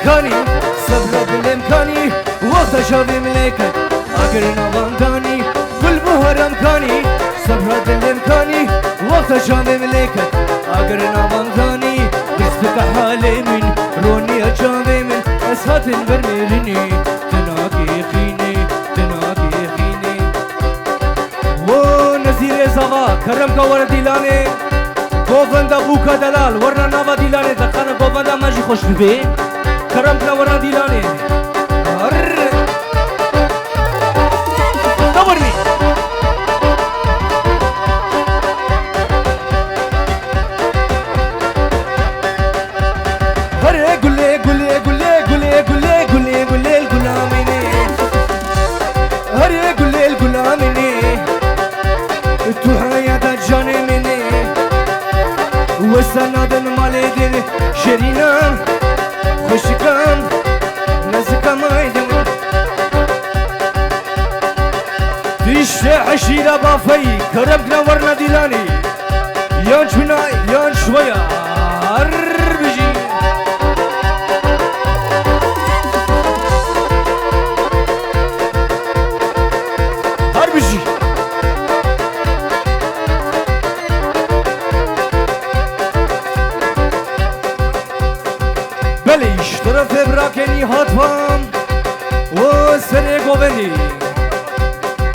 الامكاني صبر بالامكاني وقت شافي ملكت اگر نوانداني كل بهر امكاني صبر بالامكاني وقت شافي ملكت اگر نوانداني بسبك حالي من روني اجابي من اسهات برميرني تناكي خيني تناكي خيني و نزير زوا كرم كور ديلاني گووندا بوکا دلال ورنا نوا دیلانه دخانه گووندا ماجی خوش ببین کرم کلا ورنا دیلانه دورنی هره گله گله گله گله گله گله گله الغلامینه هره گله الغلامینه تو حیات جانه منه وسنادن مالدن شرینم خوشکم نزکم ایدم دیش عشیره بافی کرب نورنا دیلانی یان چونای یان شویا هر بجی هر بجی بلیش طرف براکنی هاتوام و سنه گووندی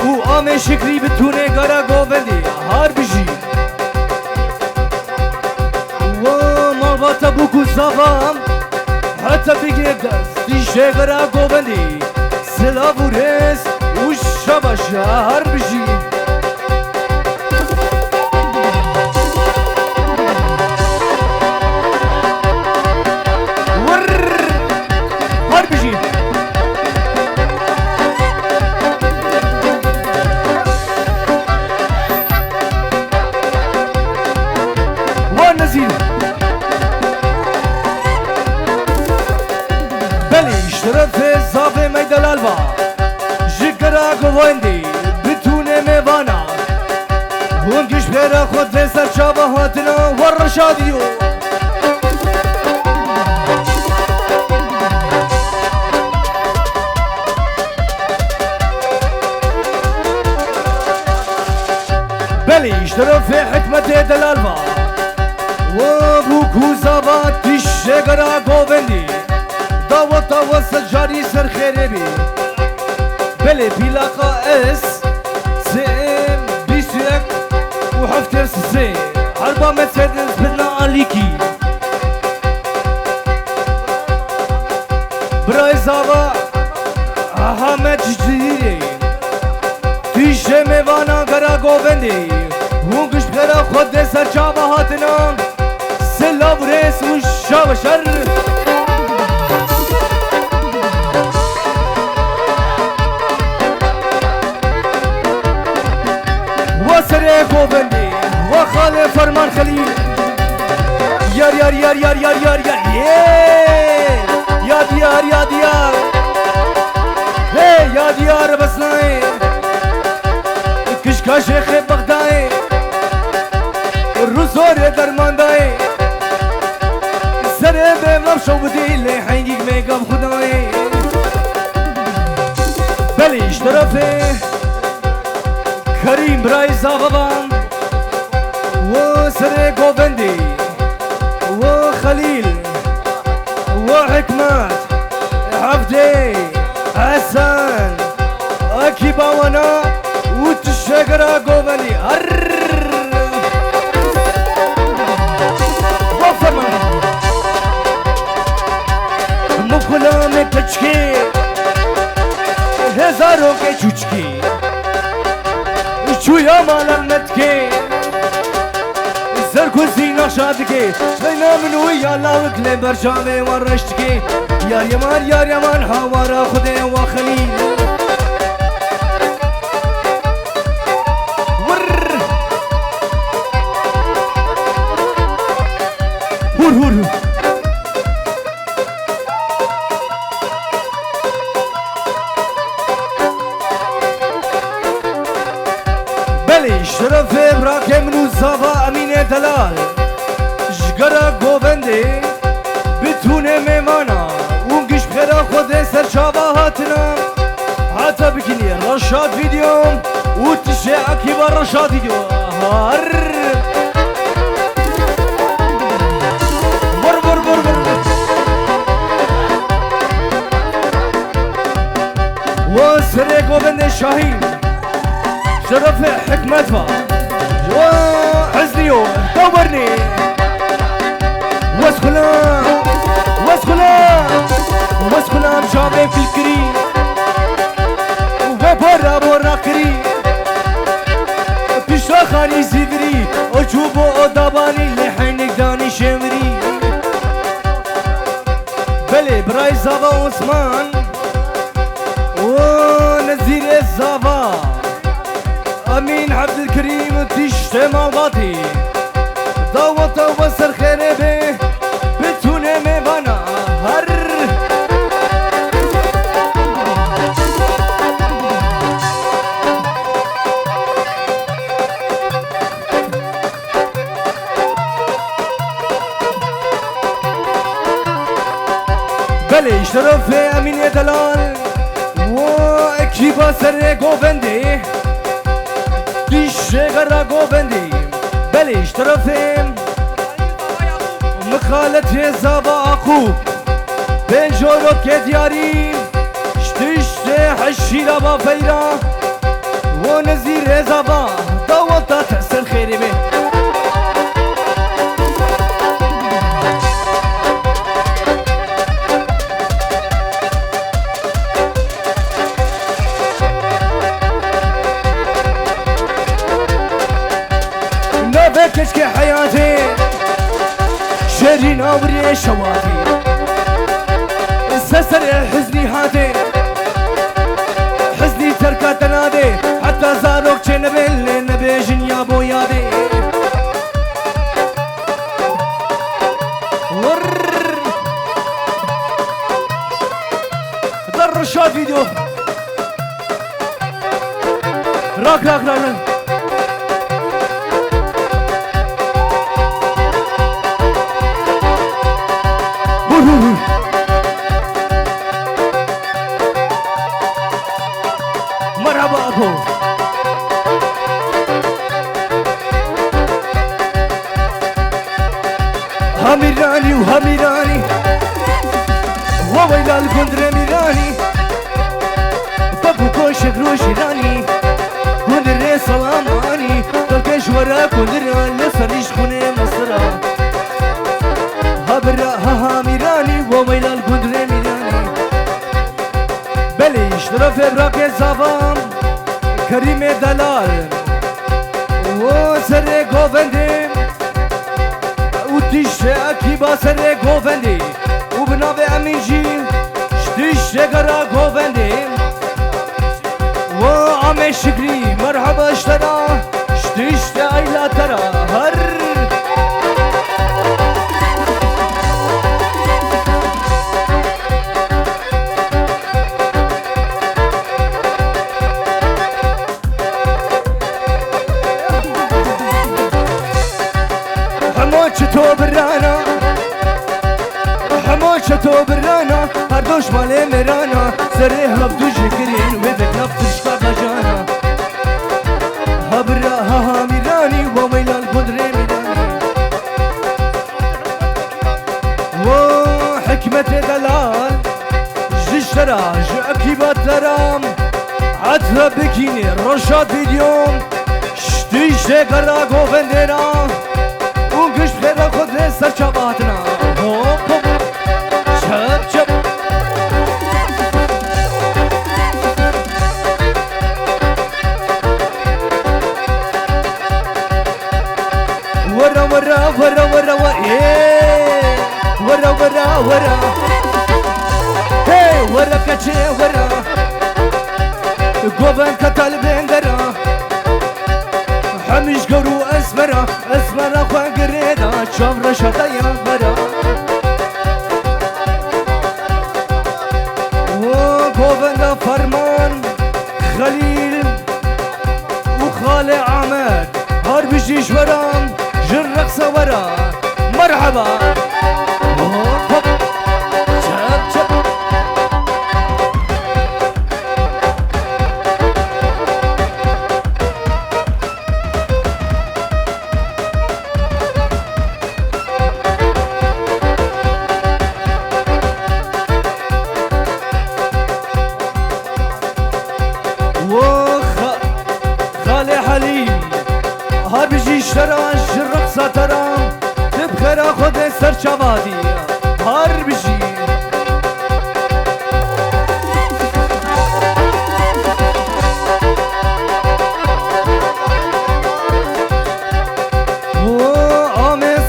او آم شکری بتونه گارا گووندی هر بجی و مالباتا بوکو زاوام حتی بگیره دست دیشه گارا گووندی سلاو و رس و شباشه هر بجی بلیش طرف زاوه میدلال با جگرا گوندی بتونه میوانا هنگش پیرا خود به سر چابه هاتنا ور شادیو بلیش طرف حکمت دلال با و بوکو زابات پیش جگرا گوندی داوتا وسجاري سر خيري بي بلي بلاقا اس سيم بيسيك وحفتر سي حربا مرسيدس بدنا عليكي براي زابا احمد جديري تيشي ميوانا غرا گووندي هونگش بخيرا خود سر جابا هاتنا سلاو ريس وشاب شر وسره گووندی و خاله فرمان خلیل یار یار یار یار یار یار یار یار یاد یار هی یاد یار بسنای کشکا شیخ بغدای روزور درماندای سره بملم شو بدی لحنگیگ میگم خدای بلیش طرفه کریم برای زاوان و سر گووندی و خلیل و حکمت عبدی حسن اکی باوانا و تشگرا گووندی هر وفرمان مکلام کچکی هزارو که چوچکی چویا مالم متکی سرکوزی نشادکی بنا منو یا لاوک لبرجامه ورشتکی یار یمان هوارا خودی و خلیل هور شرف براکم نو زاوا امین دلال جگرا گوونده بتونه میمانا اونگ خير خذ سر شبهاتنا حتى بكني رشاد فيديو وتشاء كبار رشاد فيديو هر بر بر بر بر وسرق وبن الشاهين شرف حكمتها وحزنيو دورني واسخلا مشابه في الكريم وبورا بورا كريم بيشا خاني زيفري وجوبو وداباني لحينك داني شمري بلي براي زابا عثمان ونزير الزابا امين عبد الكريم تشتي مالباتي دعوة وسر خير به بتونه مبانا هر بله اشتراف امین دلال و اکیبا سر گوبندی دیشه گرا گوبندی بله اشتراف مخالط زابا عقوب بین جورو که دیاری شتشت حشی لبا فیرا و نزیر زابا داوتا تحسن خیری به كشك حياتي شري ناوري شواتي سسر حزني هاتي حزني تركا تنادي حتى زاروك چه نبيل نبيجن يا بو يادي در رشاد فيديو راك راك راك مرحبا أبو هاميراني وهاميراني وويلا الكندر ميراني بابو كوش غروش راني كندر سلاماني تلكش ورا كندر نصريش خوني مصرا هابرا هاميراني وويلا الكندر ميراني بلي اشترف براك زافام كريم دلال وسر گوفندي وتش اكيبا سر گوفندي وبناب اميجي شتش غرا گوفندي وعم شكري مرحبا اشترا شتش ايلا ترى هر حموشتو برانا حموشتو برانا هردوش مالي مرانا سري هفدو جكرين وذك نفتش كابجانا هبرا هاميراني وويلا القدري ميراني وحكمة دلال جشترا جاكيبا ترام عدها بكيني رشاد فيديوم شتيش قرا قوفندنا وقش بخير خذ سر شباتنا هوب هوب شب شب ورا ورا ورا ورا ورا ورا ورا ورا هي ورا كتشي ورا قوبن كتل بندرا حميش قرو اسمرا اسمرا خوان قريدا شوف رشادا يا برا وقوبن فرمان خليل وخالي عماد هرب جيش ورام جر رقصة ورا مرحبا هوب هوب شب شب چاوادی هر بجی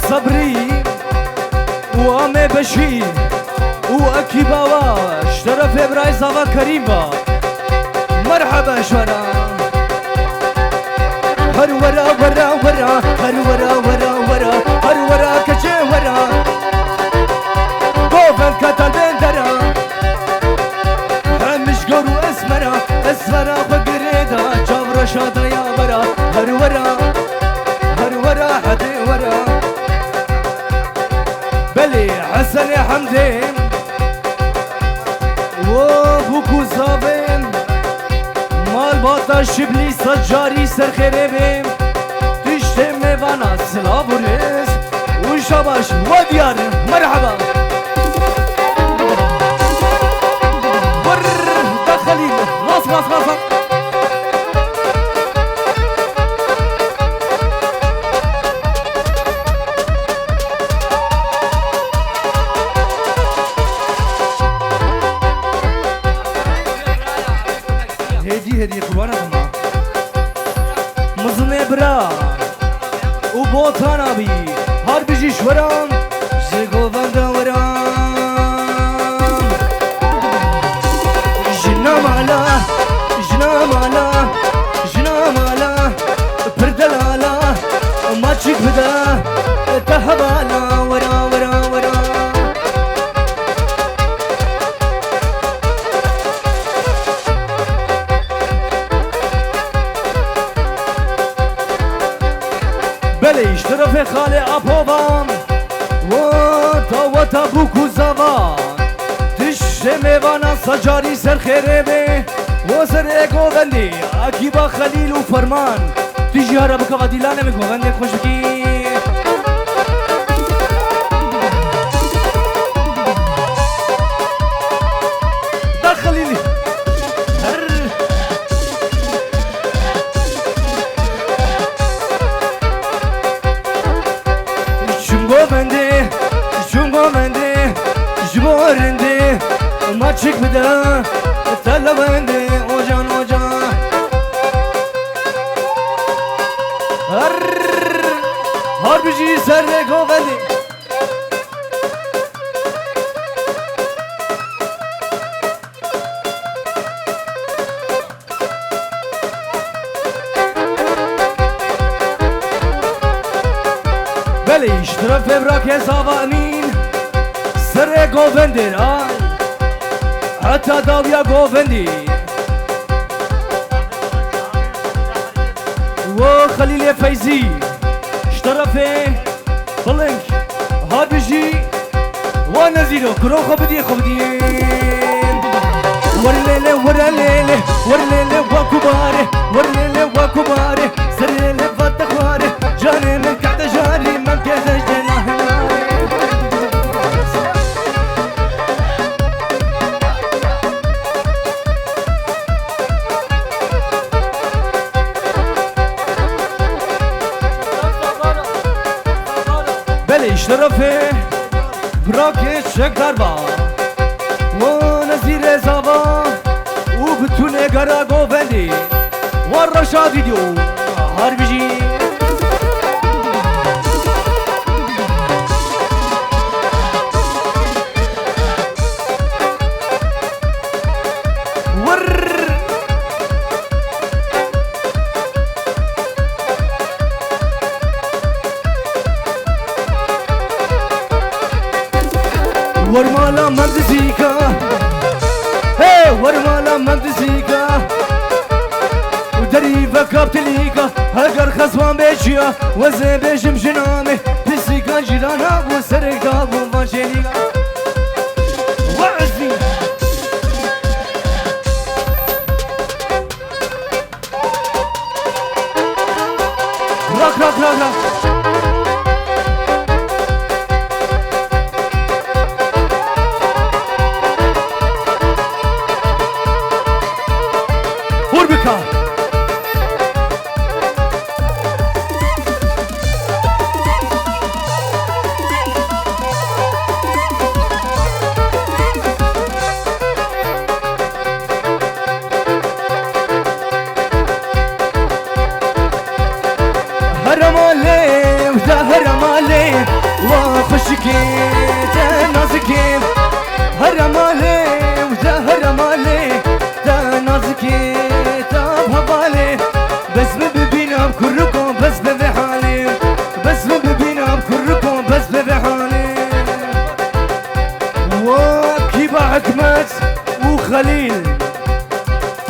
صبري وامي بشير واكي بواش طرف ابراي زوا كريم با مرحبا شورا هر ورا ورا ورا هر ورا ورا ورا هر ورا كجي ورا قوفن كتل بندرا همش قرو اسمرا اسمرا بقريدا جابر شادا يا ورا هر ورا حدي ورا بلي حسن حمدي وبوكو زابين مال باتا شبلي سجاري سرخربين تشتي ميوانا سلاب ورز وشباش وديار مرحبا ور دخلي نص نص نص هدية قربانة ما مزني برا وبوطانا بي هر بيجي شوران زيقو فاندا وران جنا مالا جنا مالا جنا مالا بردلالا ما تشيك بدا تهبالا ورا ورا ورا بليش طرف خالي أبوبان وتا بوكو زوان تشتي ميوانا سجاري سر خيربي وسر ايقو غندي اكيبا خليل وفرمان تيجي هربك وديلانا ميقو غندي خوشكي دخليلي جبورندي ما تشيك بدا تلوندي اوجان اوجان هر بيجي سرك وغدي بليش طرف ابراك يا صابا امين سر گووندی رای حتی داویا گووندی و خلیل فیزی شطرفه بلنک هاد بجی و نزیرو کرو خوبدی خوبدین ورلیله ورلیله ورلیله وکباره ورلیله وکباره سرلیله فتخواره جانی من کعد جاری من کهش جناهنا طرفه براكي شك دربا ونزير زابا وبتونه غرا غوفندي والرشاد فيديو هربجي ورمالا مندزيكا هي ورمالا مندزيكا ودري فكابتليكا هاجر خصوان بيجيا وزن بيجم جنامي بسيكا جيرانا وسرقا وفانشيليكا وعزي راك راك راك راك نازكي تا نازكي هرمالي ودا هرمالي تا نازكي تا بهبالي بس ببينا بكركم بس ببحالي بس ببينا بكركم بس ببحالي وكيبا حكمت وخليل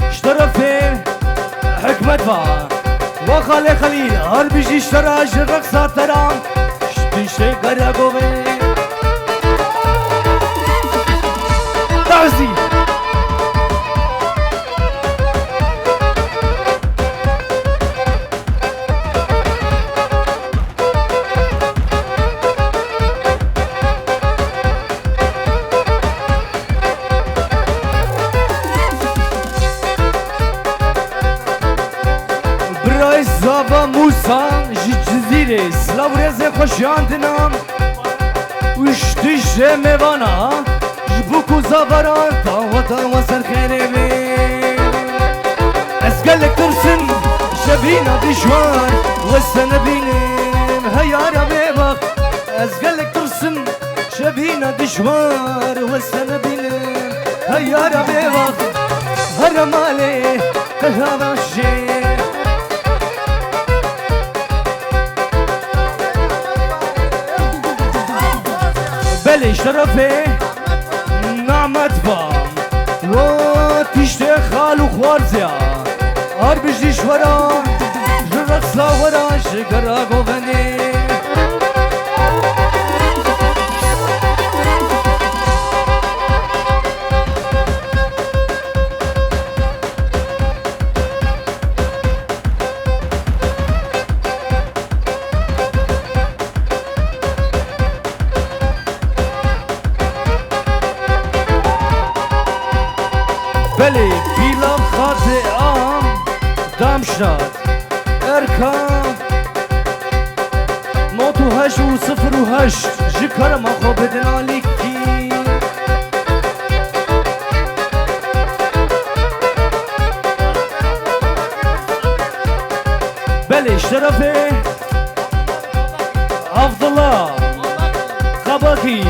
اشترفي حكمت با وخالي خليل هر بيجي اشترى الرقصة ترى شتشتي قرقوبي تعزي زابا موسى جيت جزيري سلاو رزي خوشيان دنام وشتش ميوانا جبوكو زابران تاوتا وصل خيري بي اسقلك ترسن شبينا دشوار والسنة بينم هيارا بيبق اسقلك ترسن شبينا دشوار والسنة بينم هيارا بيبق هرمالي هذا الشيء بلي شرفي نعمت بام و تشتي خالو خوارزيا هر بجيش ورا جرقصلا ورا شكرا قوفني بلي بيلا خاطئة دامشات اركان موتو هش و صفر و هشت جكر ما خو بدنا ليكي بلي شرفي عبدالله خباكي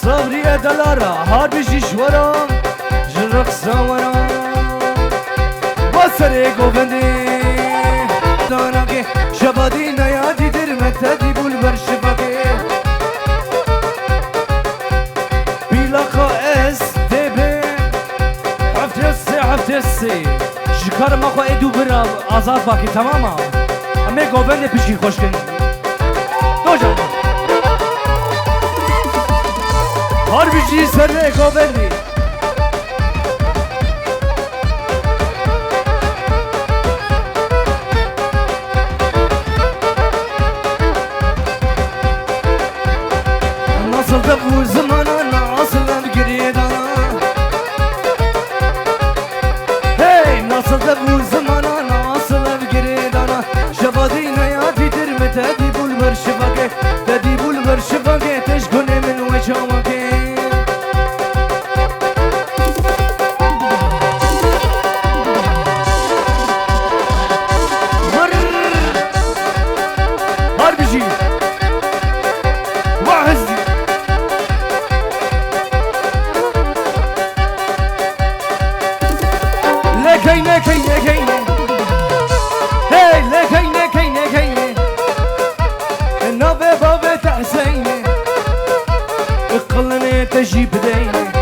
صبري دلارا هار بيجيش ورا جرقصة ورا وسري قوفندي داناكي شبادي نيادي درمت هدي بولبر شباكي بيلاقا اس دبي حفتسي شكار ما خو ادو برا آزاد باكي تماما همه قوفندي پیشکی خوش کن دو جان هر بیشی سر قوفندی نصل دفو زمانا نصل بقريدانا هي نصل دفو زمانا نصل بقريدانا شبادينا يا في درمت هدي بولبر شباكي هدي بولبر شباكي تشكوني من وجهوكي هربجي وعزي لكينه كينه كينه هي لكينه كينه كينه النبي بابا تحسينه اقلني تجيب دينه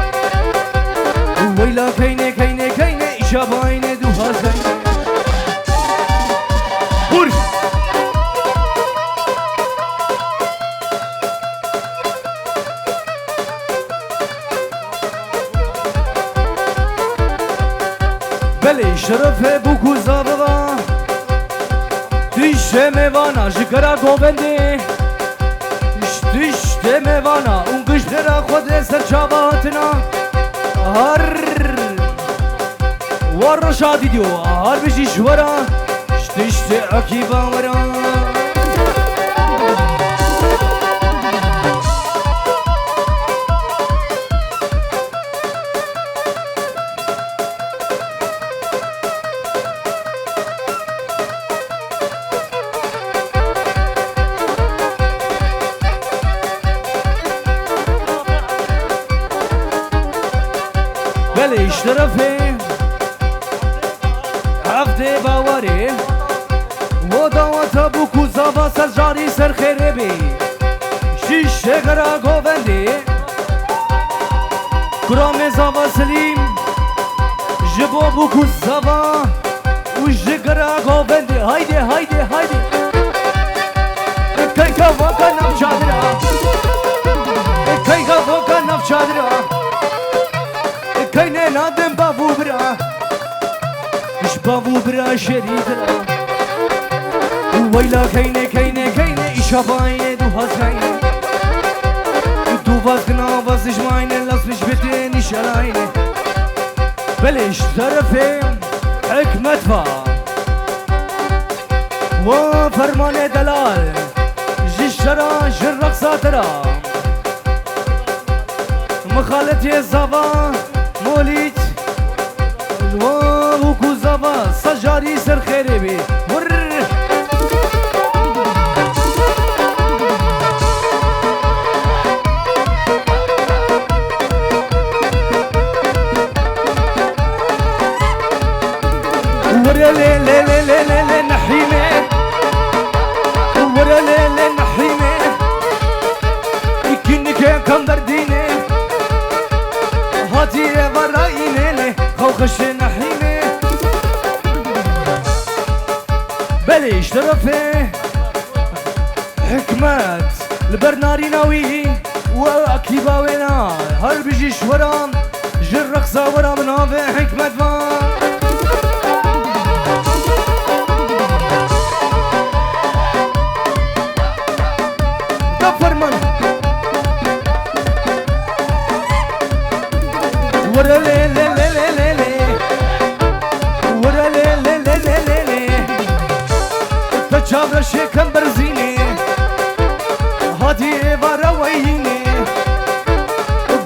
ويلا كينه كينه كينه شباينه دوها زينه بورش بله شرف بوکو زابا دیشه میوانا جگرا گوبنده دیشه میوانا اون گشترا خود سر چاواتنا هر ور شادی دیو هر بشی شورا دیشه اکیبا ورا طرفي عفدي باوري ودوات ابوك وزابا سر جاري سر خيربي شيش شغرا غوفندي كرامي زابا سليم جبو ابوك وزابا وجغرا غوفندي هايدي هايدي هايدي كيكا وكا نف شادرا كيكا وكا نف شادرا كيني نادم بابو برا مش بابو برا شريدرا ويلا كيني كيني كيني إشابايني دو هزايني دو فازقنا فاز جمايني لاس مش بتيني شلايني بلش طرفي حكمة فا وفرمان دلال جشرا جرق ساترا مخالط يزابا موليت وكو زابا سجاري سر خيري بي ور ورا لي لي لي لي لي لي نحيمي ورا لي لي نحيمي يكنك كم درديني هاتي ورايني خوخش نحيمي بليش طرفي حكمات البرناري ناوي واكيبا وينا هل بيجيش ورام جرق صورا من هذا حكمت ما فرمان ورا لي لي لي لي لي ورا لي لي لي لي لي تجابر شكم برزيني هادي ورا ويني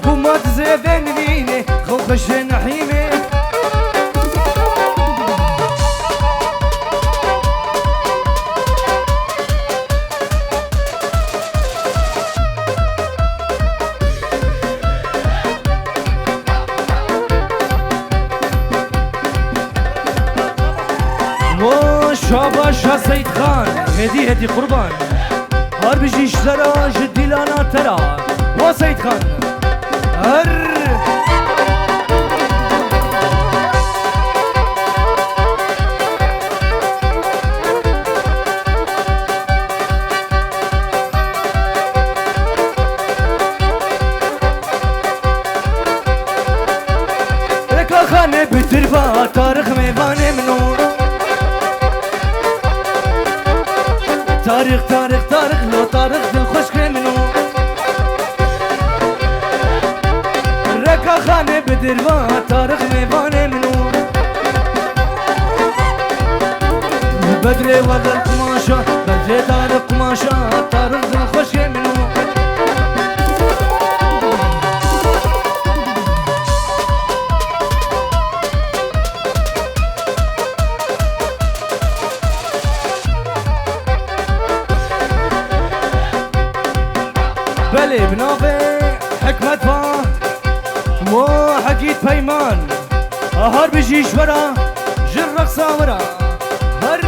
بومات زيدن بيني خوخش نحيمي شاباشا سيد خان هدي هدي قربان هر بيجي اشترا جدي لانا ترى وسيد خان هر ركا خانه بتربا تاريخ ميوانه منو تاريخ تاريخ تاريخ لو تاريخ دل خوش منو ركا خانه بدروا تاريخ ميوانه منو بدري وذا القماشة بدري تاريخ قماشة تاريخ دل خوش منو بلي بنافي حكمة فا وحكيت بيمان هر بيجيش ورا جرق صاورا هر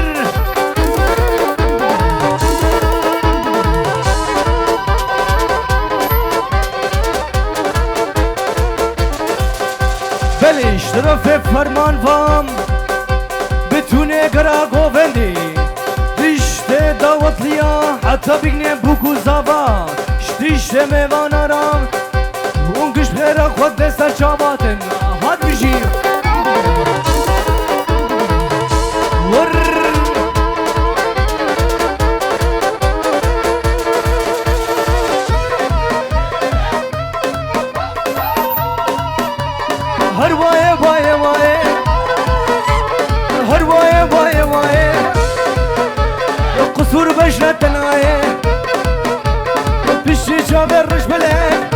بلي اشترف فرمان فام بتوني قرا غوفندي رشته دعوت ليا حتى بيقني بوكو زابا شتيش ميوانا رام ونقش بخيرا خود دستر شاباتن هاد بيجي ور هر وايه وايه وايه هر وايه وايه وايه قصور بشرة تنايه بشي جابر رش بلاد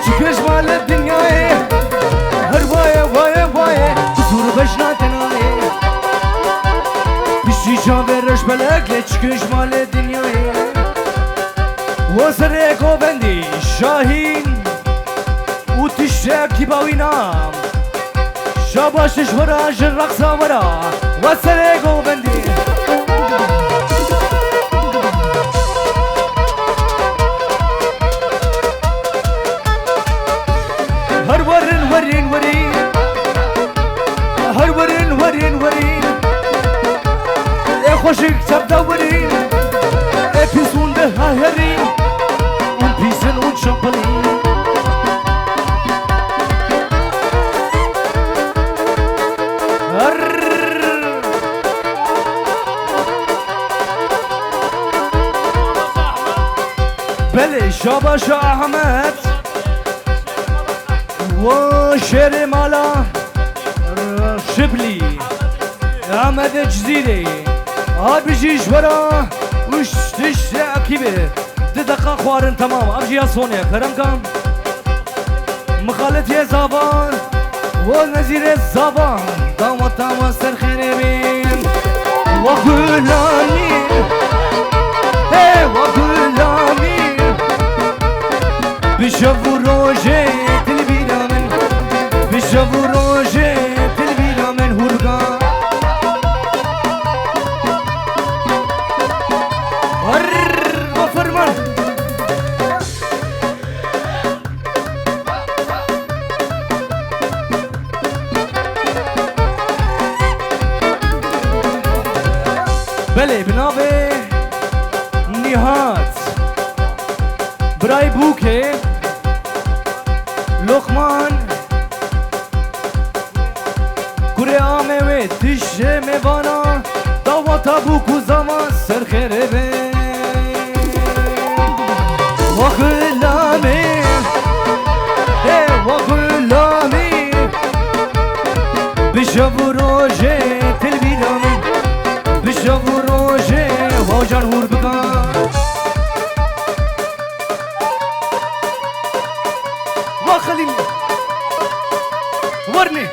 شكرش مال الدنيا هر وايه وايه وايه قصور بشرة تنايه بشي جابر رش بلاد شكرش مال الدنيا وسرقو بندي شاهين وتشتاكي باوينام شاباشش ورا جرقصة ورا وسرق وبندي هرورن ورين ورين هرورن ورين ورين خوشك تبدا ورين بيسون ده هرين وبيسن وشامبلين بله شاباش احمد وشيري مالا شبلي احمد جزيري هاد بيجيش ورا وش تش اكيبه دقيقة خوارن تمام ابجي صونيا كرم كان مخالط يا زبان ونزير الزبان دامت دامت سرخيري بين وغلامي وغلامي بشوفو روجي تلبينا من بشوفو روجي تلبينا من هرقان وفرمان بله بنابه نهات برای بوکه لقمان کره آمه و تشه میوانا داواتا بوکو زمان سرخیره به وغلامي وغلامي بشوفو روجي تلبينامي بشوفو روجي وجان هور بكان وخليني ورني